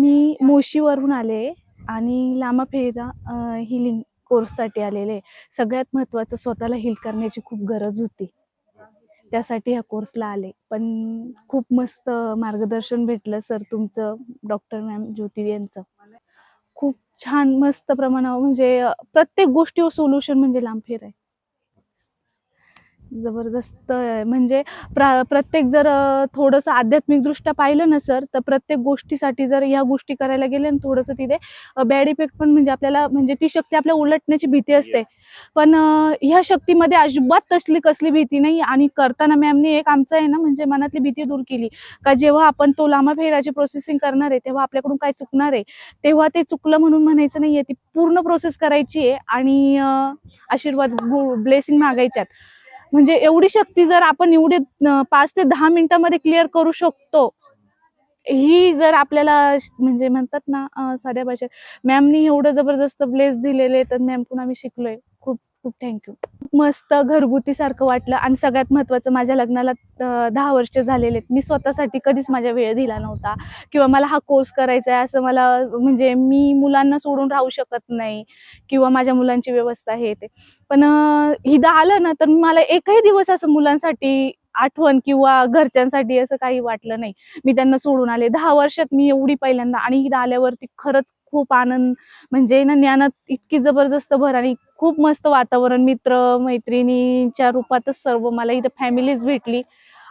मी मोशीवरून आले आणि लामा फेरा हिलिंग कोर्ससाठी आलेले. सगळ्यात महत्त्वाचं स्वतःला हील करण्याची खूप गरज होती. त्यासाठी ह्या कोर्सला आले. पण खूप मस्त मार्गदर्शन भेटलं सर तुमचं, डॉक्टर मॅम ज्योती यांचं. खूप छान मस्त प्रमाणावर म्हणजे प्रत्येक गोष्टीवर सोल्युशन म्हणजे लांब फेर आहे. जबरदस्त आहे. म्हणजे प्रत्येक जर थोडंसं आध्यात्मिकदृष्ट्या पाहिलं ना सर, तर प्रत्येक गोष्टीसाठी जर ह्या गोष्टी करायला गेल्या ना थोडंसं तिथे बॅड इफेक्ट पण म्हणजे आपल्याला म्हणजे ती शक्ती आपल्या उलटण्याची भीती असते. पण ह्या शक्तीमध्ये अजिबात तसली कसली भीती नाही आणि करताना मॅमनी एक आमचं आहे ना म्हणजे मनातली भीती दूर केली. का जेव्हा आपण तो लांबा फेराची प्रोसेसिंग करणार आहे, तेव्हा आपल्याकडून काय चुकणार आहे, तेव्हा ते चुकलं म्हणून म्हणायचं नाहीये. ती पूर्ण प्रोसेस करायची आहे आणि आशीर्वाद ब्लेसिंग मागायच्यात. म्हणजे एवढी शक्ती जर आपण एवढे 5 ते 10 मिनिटांमध्ये क्लिअर करू शकतो, ही जर आपल्याला म्हणजे म्हणतात ना साध्या भाषेत मॅमनी एवढं जबरदस्त ब्लेस दिलेले, तर मॅमकडून आम्ही शिकलोय. खूप खूप थँक्यू. मस्त घरगुती सारखं वाटलं आणि सगळ्यात महत्त्वाचं माझ्या लग्नाला 10 वर्ष झालेले आहेत. मी स्वतःसाठी कधीच माझा वेळ दिला नव्हता किंवा मला हा कोर्स करायचा आहे असं मला म्हणजे मी मुलांना सोडून राहू शकत नाही किंवा माझ्या मुलांची व्यवस्था हे ते. पण इथं आलं ना तर मला एकही दिवस असं मुलांसाठी आठवण किंवा घरच्यांसाठी असं काही वाटलं नाही. मी त्यांना सोडून आले. 10 वर्षात मी एवढी पहिल्यांदा आणि इथं आल्यावरती खरंच खूप आनंद म्हणजे ना ज्ञानात इतकी जबरदस्त भर आणि खूप मस्त वातावरण, मित्र-मैत्रिणींच्या रूपातच सर्व मला इथं फॅमिलीच भेटली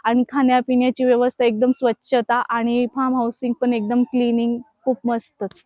आणि खाण्यापिण्याची व्यवस्था एकदम स्वच्छता आणि फार्म हाऊसिंग पण एकदम क्लीनिंग खूप मस्तच.